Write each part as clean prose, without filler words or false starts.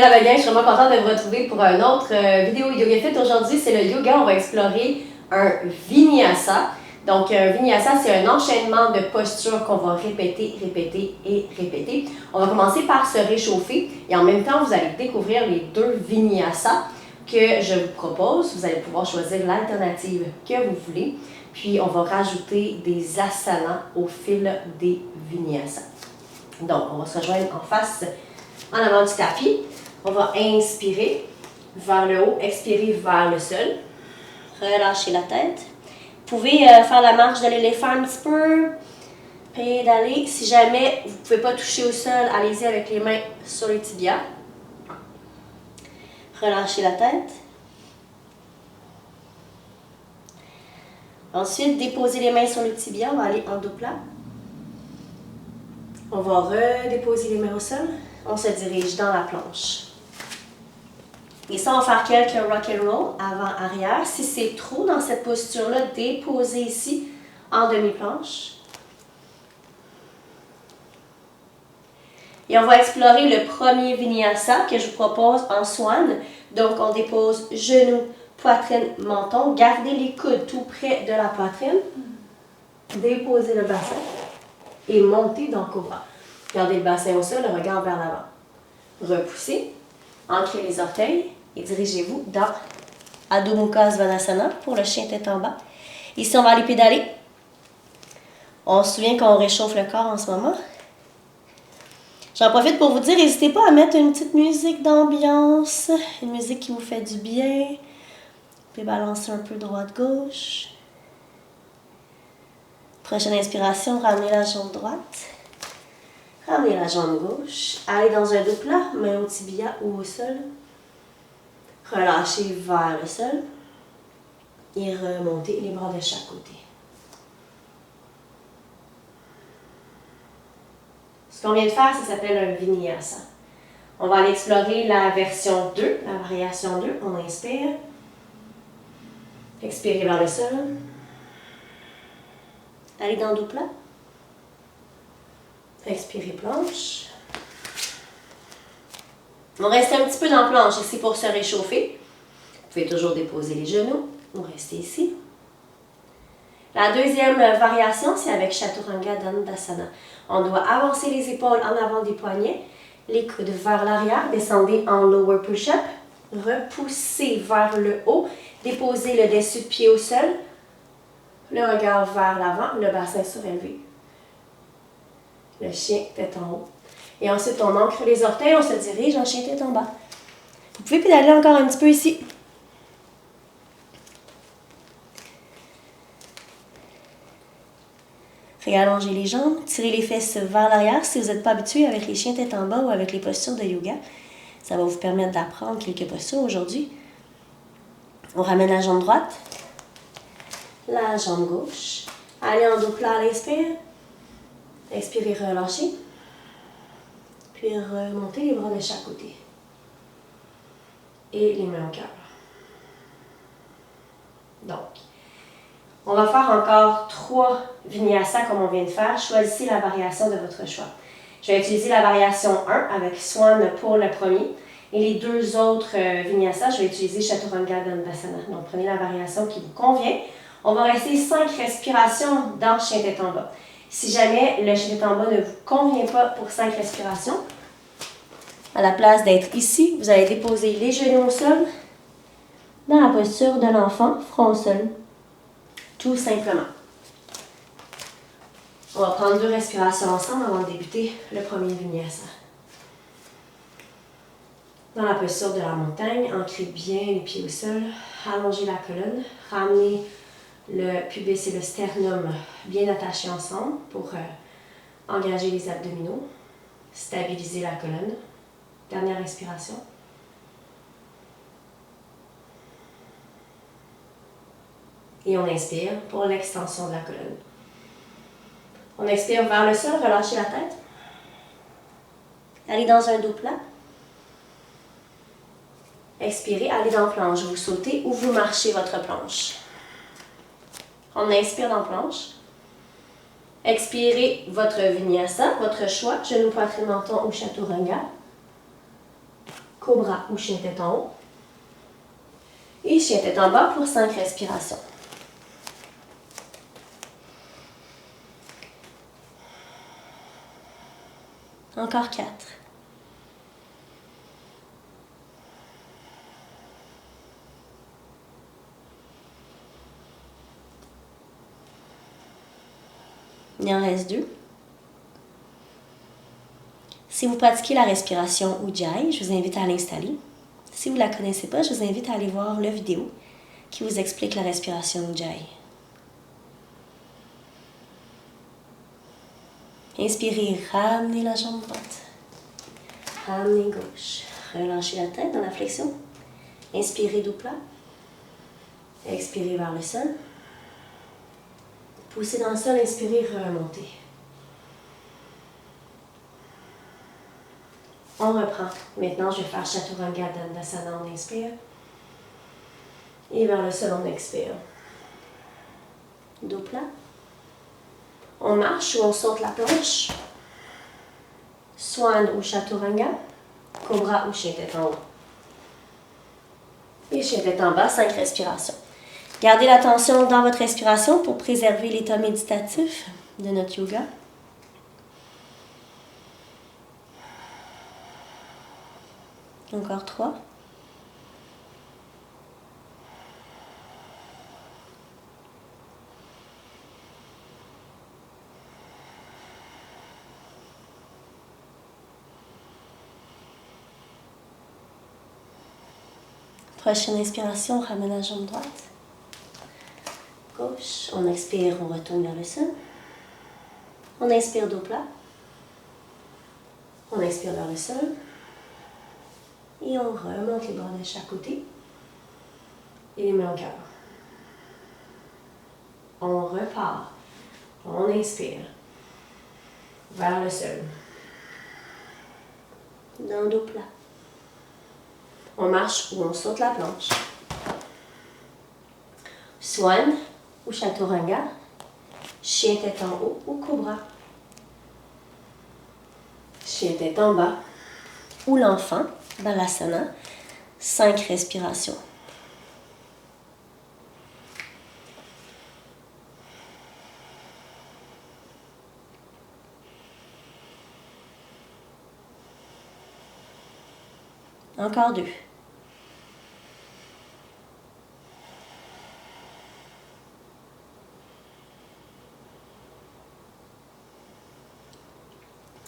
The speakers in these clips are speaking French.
Salut la gang, je suis vraiment contente de vous retrouver pour une autre vidéo Yoga Fit. Aujourd'hui, c'est le yoga. On va explorer un Vinyasa. Donc, un Vinyasa, c'est un enchaînement de postures qu'on va répéter, répéter et répéter. On va commencer par se réchauffer et en même temps, vous allez découvrir les deux Vinyasa que je vous propose. Vous allez pouvoir choisir l'alternative que vous voulez. Puis, on va rajouter des asanas au fil des Vinyasa. Donc, on va se rejoindre en face, en avant du tapis. On va inspirer vers le haut, expirer vers le sol. Relâchez la tête. Vous pouvez faire la marche de l'éléphant un petit peu, pédaler. Si jamais vous ne pouvez pas toucher au sol, allez-y avec les mains sur les tibias. Relâchez la tête. Ensuite, déposez les mains sur le tibia. On va aller en dos plat. On va redéposer les mains au sol. On se dirige dans la planche. Et ça, on va faire quelques rock and roll avant-arrière. Si c'est trop dans cette posture-là, déposez ici en demi-planche. Et on va explorer le premier Vinyasa que je vous propose en swan. Donc, on dépose genoux, poitrine, menton. Gardez les coudes tout près de la poitrine. Déposez le bassin et montez dans Cobra. Gardez le bassin au sol, le regard vers l'avant. Repoussez, ancrez les orteils et dirigez-vous dans Adho Mukha Svanasana pour le chien tête en bas. Ici, on va aller pédaler. On se souvient qu'on réchauffe le corps en ce moment. J'en profite pour vous dire, n'hésitez pas à mettre une petite musique d'ambiance, une musique qui vous fait du bien. Vous pouvez balancer un peu droite-gauche. Prochaine inspiration, ramenez la jambe droite. Ramenez la jambe gauche. Allez dans un dos plat, main au tibia ou au sol. Relâchez vers le sol. Et remontez les bras de chaque côté. Ce qu'on vient de faire, ça s'appelle un Vinyasa. On va aller explorer la version 2, la variation 2. On inspire. Expirez vers le sol. Allez dans le dos plat. Expirez planche. On reste un petit peu dans la planche ici pour se réchauffer. Vous pouvez toujours déposer les genoux ou rester ici. La deuxième variation, c'est avec Chaturanga Dandasana. On doit avancer les épaules en avant des poignets, les coudes vers l'arrière, descendez en lower push-up, repoussez vers le haut, déposez le dessus de pied au sol, le regard vers l'avant, le bassin surélevé. Le chien tête en haut. Et ensuite, on ancre les orteils, on se dirige en chien tête en bas. Vous pouvez pédaler encore un petit peu ici. Réallongez les jambes, tirez les fesses vers l'arrière. Si vous n'êtes pas habitué avec les chiens tête en bas ou avec les postures de yoga, ça va vous permettre d'apprendre quelques postures aujourd'hui. On ramène la jambe droite, la jambe gauche. Allez en dos plat à l'inspire. Expirez, relâchez. Puis remontez les bras de chaque côté. Et les mains au cœur. Donc, on va faire encore 3 Vinyasa comme on vient de faire. Choisissez la variation de votre choix. Je vais utiliser la variation 1 avec Swan pour le premier. Et les deux autres Vinyasa, je vais utiliser Chaturanga Dandasana. Donc, prenez la variation qui vous convient. On va rester 5 respirations dans chien tête en bas. Si jamais le chien tête en bas ne vous convient pas pour 5 respirations, à la place d'être ici, vous allez déposer les genoux au sol dans la posture de l'enfant, front au sol. Tout simplement. On va prendre 2 respirations ensemble avant de débuter le premier Vinyasa. Dans la posture de la montagne, ancrez bien les pieds au sol, allongez la colonne, ramenez le pubis et le sternum bien attachés ensemble pour engager les abdominaux, stabiliser la colonne. Dernière respiration. Et on inspire pour l'extension de la colonne. On expire vers le sol, relâchez la tête. Allez dans un dos plat. Expirez, allez dans la planche. Vous sautez ou vous marchez votre planche. On inspire dans la planche. Expirez votre Vinyasa, votre choix, genou, poitrine, menton ou Chaturanga. Cobra ou chien tête en haut. Et chien tête en bas pour 5 respirations. Encore 4. Il en reste 2. Si vous pratiquez la respiration Ujjayi, je vous invite à l'installer. Si vous ne la connaissez pas, je vous invite à aller voir la vidéo qui vous explique la respiration Ujjayi. Inspirez, ramenez la jambe droite. Ramenez gauche. Relâchez la tête dans la flexion. Inspirez dos plat. Expirez vers le sol. Poussez dans le sol, inspirez, remontez. On reprend. Maintenant, je vais faire Chaturanga Dandasana. On inspire. Et vers le sol, on expire. Dos plat. On marche ou on saute la planche. Swan ou Chaturanga. Cobra ou chien tête en haut. Et chien tête en bas, 5 respirations. Gardez l'attention dans votre respiration pour préserver l'état méditatif de notre yoga. Encore 3. Prochaine inspiration, on ramène la jambe droite. Gauche. On expire, on retourne vers le sol. On inspire dos plat. On expire vers le sol. Et on remonte les bras de chaque côté. Et les mains au cœur. On repart. On inspire. Vers le sol. Dans le dos plat. On marche ou on saute la planche. Swan ou Chaturanga. Chien tête en haut ou Cobra. Chien tête en bas ou l'enfant, Balasana. 5 respirations. Encore 2.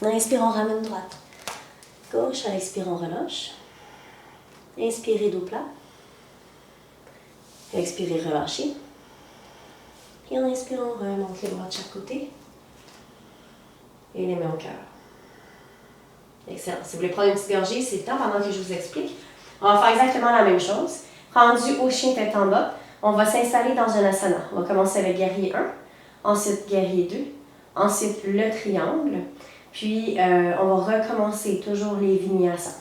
Inspire, on ramène droite. Gauche, à l'expire, on relâche. Inspirez, dos plat. Expirez, relâchez. Et en inspirant, on remonte les bras de chaque côté. Et les mains au cœur. Excellent. Si vous voulez prendre une petite gorgée, c'est le temps pendant que je vous explique. On va faire exactement la même chose. Rendu au chien tête en bas, on va s'installer dans un asana. On va commencer avec guerrier 1, ensuite guerrier 2, ensuite le triangle, puis on va recommencer toujours les vinyasas,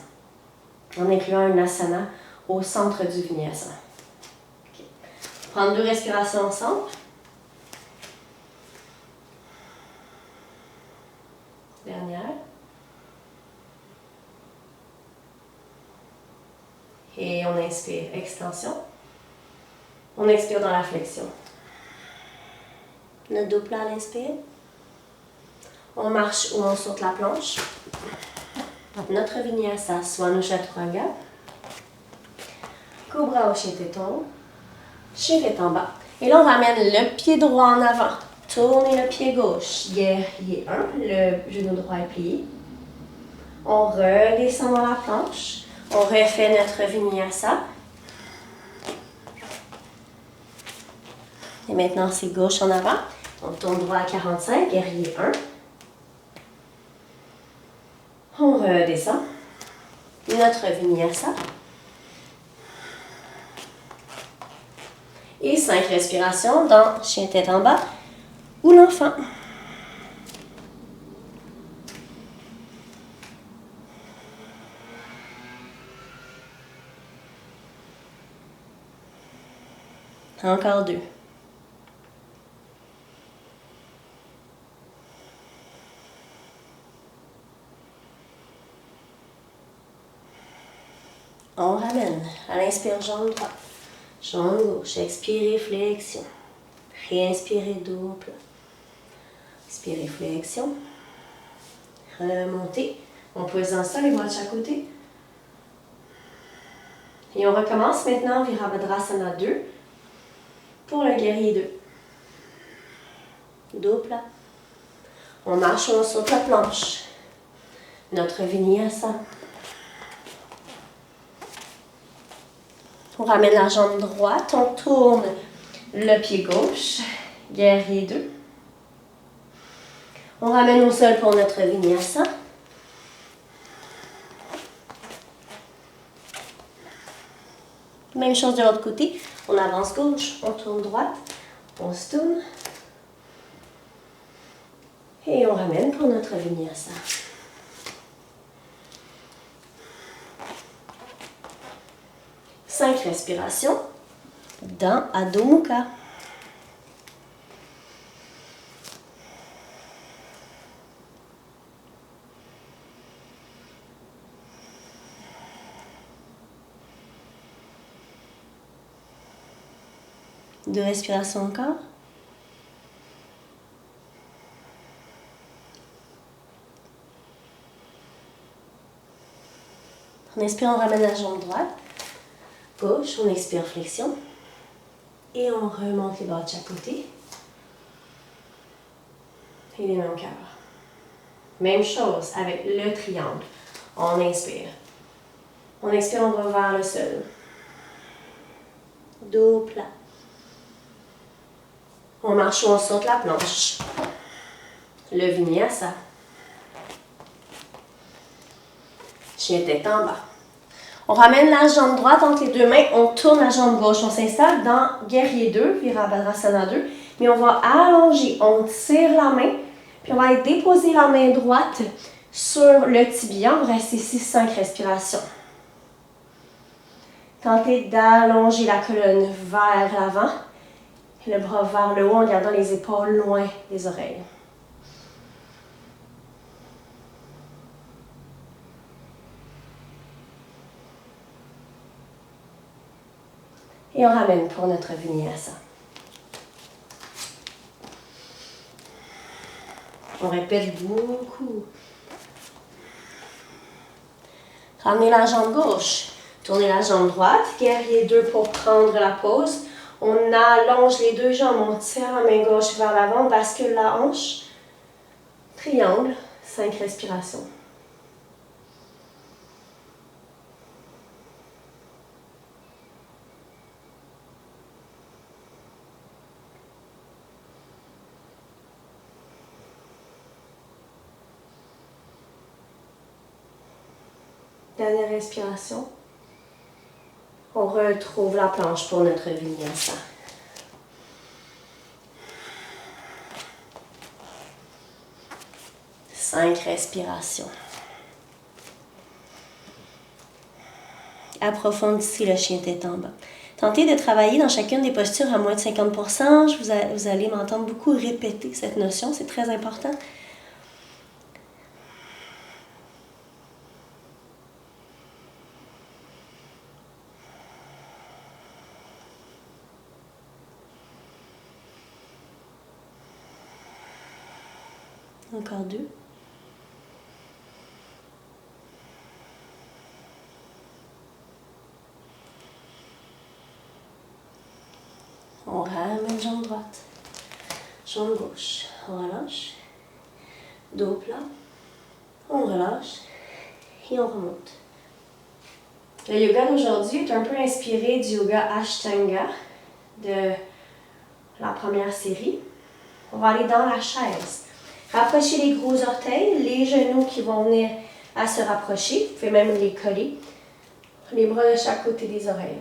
en incluant un asana au centre du vinyasa. Okay. Prendre 2 respirations ensemble. Dernière. Et on inspire, extension. On expire dans la flexion. Notre dos plat à l'inspire. On marche ou on saute la planche. Notre vinyasa, Swan ou Chaturanga. Cobra ou chien tête en haut. Chien tête en bas. Et là, on ramène le pied droit en avant. Tournez le pied gauche. Guerrier 1. Le genou droit est plié. On redescend dans la planche. On refait notre vinyasa. Et maintenant, c'est gauche en avant. On tourne droit à 45, guerrier 1. On redescend. Notre vinyasa. Et 5 respirations dans chien tête en bas ou l'enfant. Encore 2. On ramène. À l'inspire, jambe droite. Jambe gauche. Expirez, flexion. Réinspirez, dos plat. Expirez, flexion. Remontez. On pose dans ça, les bras de chaque côté. Et on recommence maintenant Virabhadrasana 2 pour le guerrier 2. Dos plat. On marche, on saute la planche. Notre vinyasa. On ramène la jambe droite, on tourne le pied gauche. Guerrier 2. On ramène au sol pour notre vinyasa. Même chose de l'autre côté. On avance gauche, on tourne droite, on se tourne. Et on ramène pour notre vinyasa. Cinq respirations dans Adho Mukha. Deux respirations encore. On inspire, on ramène la jambe droite. Gauche, on expire, flexion. Et on remonte les bras de chaque côté. Et les mains au cœur. Même chose avec le triangle. On inspire. On expire, on va vers le sol. Dos plat. On marche ou on saute la planche. Le vinyasa. Chien tête en bas. On ramène la jambe droite entre les deux mains. On tourne la jambe gauche. On s'installe dans guerrier 2, Virabhadrasana 2. Mais on va allonger. On tire la main. Puis on va aller déposer la main droite sur le tibia. On va rester ici 5 respirations. Tentez d'allonger la colonne vers l'avant. Le bras vers le haut en gardant les épaules loin des oreilles. Et on ramène pour notre vinyasa. On répète beaucoup. Ramenez la jambe gauche. Tournez la jambe droite. Guerrier 2 pour prendre la pause. On allonge les deux jambes. On tire la main gauche vers l'avant. On bascule la hanche. Triangle. 5 respirations. Dernière respiration. On retrouve la planche pour notre vinyasa. Cinq respirations. Approfondissez le chien tête en bas. Tentez de travailler dans chacune des postures à moins de 50%. Vous allez m'entendre beaucoup répéter cette notion, c'est très important. Encore 2. On ramène jambe droite, jambe gauche, on relâche, dos plat, on relâche et on remonte. Le yoga d'aujourd'hui est un peu inspiré du yoga Ashtanga de la première série. On va aller dans la chaise. Rapprochez les gros orteils, les genoux qui vont venir à se rapprocher. Vous pouvez même les coller. Les bras de chaque côté des oreilles.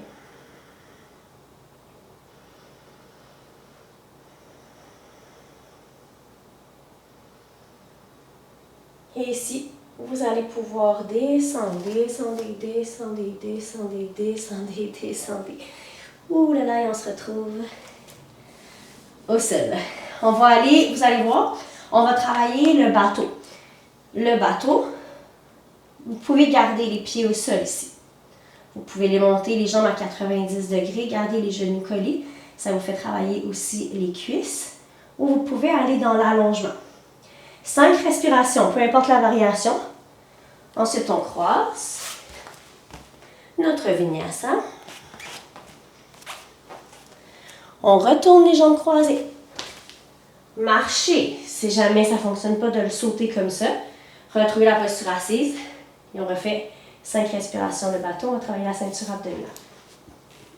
Et ici, vous allez pouvoir descendre, descendre, descendre, descendre, descendre, descendre. Ouh là là, et on se retrouve au sol. On va aller, vous allez voir, on va travailler le bateau. Le bateau, vous pouvez garder les pieds au sol ici. Vous pouvez les monter les jambes à 90 degrés, garder les genoux collés. Ça vous fait travailler aussi les cuisses. Ou vous pouvez aller dans l'allongement. 5 respirations, peu importe la variation. Ensuite, on croise. Notre vinyasa. On retourne les jambes croisées. Marcher. Si jamais ça ne fonctionne pas de le sauter comme ça, retrouvez la posture assise. Et on refait 5 respirations de bâton. On va travailler la ceinture abdominale.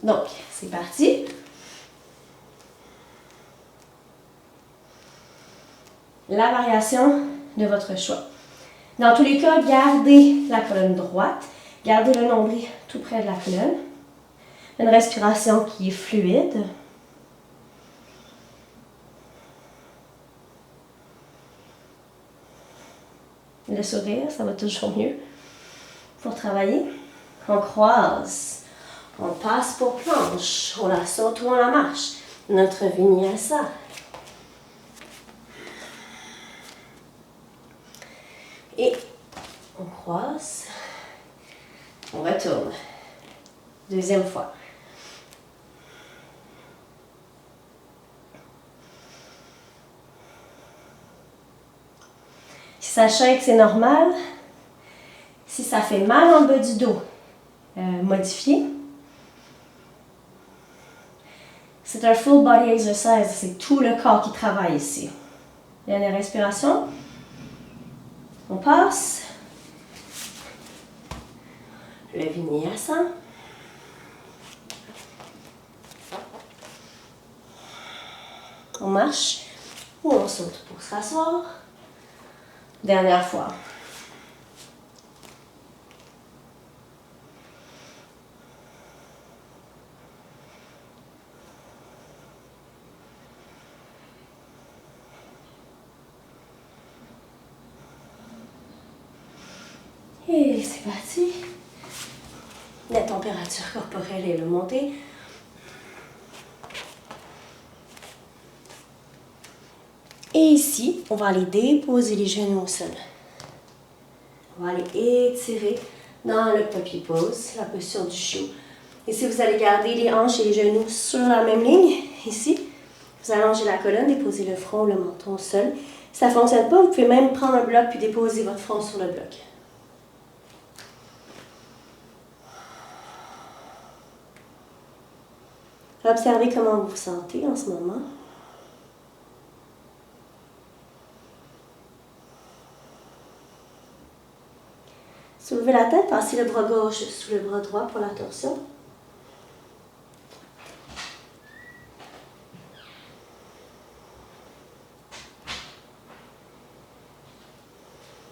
Donc, c'est parti. La variation de votre choix. Dans tous les cas, gardez la colonne droite. Gardez le nombril tout près de la colonne. Une respiration qui est fluide. Le sourire, ça va toujours mieux. Pour travailler, on croise. On passe pour planche. On la saute ou on la marche. Notre vinyasa. Et on croise. On retourne. Deuxième fois. Si ça shake, c'est normal. Si ça fait mal en bas du dos, modifiez. C'est un full body exercise. C'est tout le corps qui travaille ici. Dernière respiration. On passe. Le vinyasa. On marche ou on saute pour s'asseoir. Dernière fois. Et c'est parti. La température corporelle est montée. Et ici, on va aller déposer les genoux au sol. On va aller étirer dans le puppy pose, la posture du chiot. Ici, vous allez garder les hanches et les genoux sur la même ligne. Ici, vous allongez la colonne, déposez le front, le menton au sol. Si ça ne fonctionne pas, vous pouvez même prendre un bloc puis déposer votre front sur le bloc. Observez comment vous vous sentez en ce moment. Soulevez la tête, passez le bras gauche sous le bras droit pour la torsion.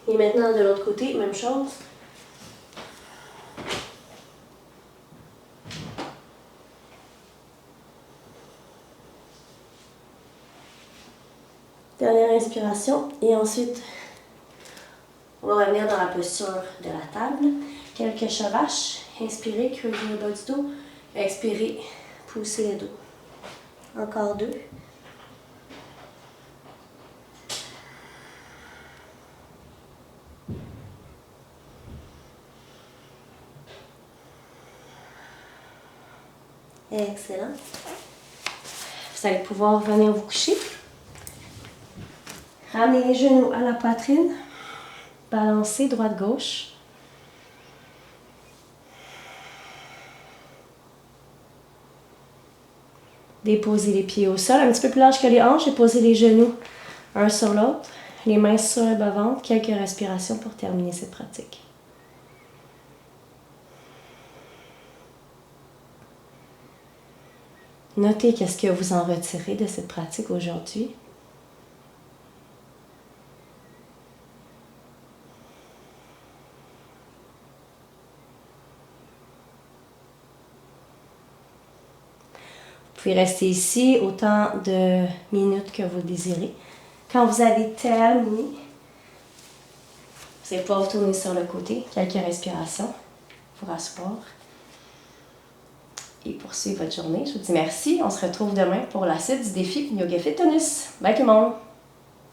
Et maintenant, de l'autre côté, même chose. Dernière inspiration. Et ensuite, on va revenir dans la posture de la table. Quelques chevâches. Inspirez, creusez le bas du dos. Expirez, poussez le dos. Encore 2. Excellent. Vous allez pouvoir venir vous coucher. Ramenez les genoux à la poitrine. Balancez droite-gauche. Déposez les pieds au sol, un petit peu plus large que les hanches, et posez les genoux un sur l'autre. Les mains sur le bas-ventre. Quelques respirations pour terminer cette pratique. Notez qu'est-ce que vous en retirez de cette pratique aujourd'hui. Vous pouvez rester ici autant de minutes que vous désirez. Quand vous avez terminé, vous allez pouvoir tourner sur le côté, quelques respirations pour asseoir et poursuivre votre journée. Je vous dis merci. On se retrouve demain pour la suite du défi Yoga Fit Tonus. Bye tout le monde!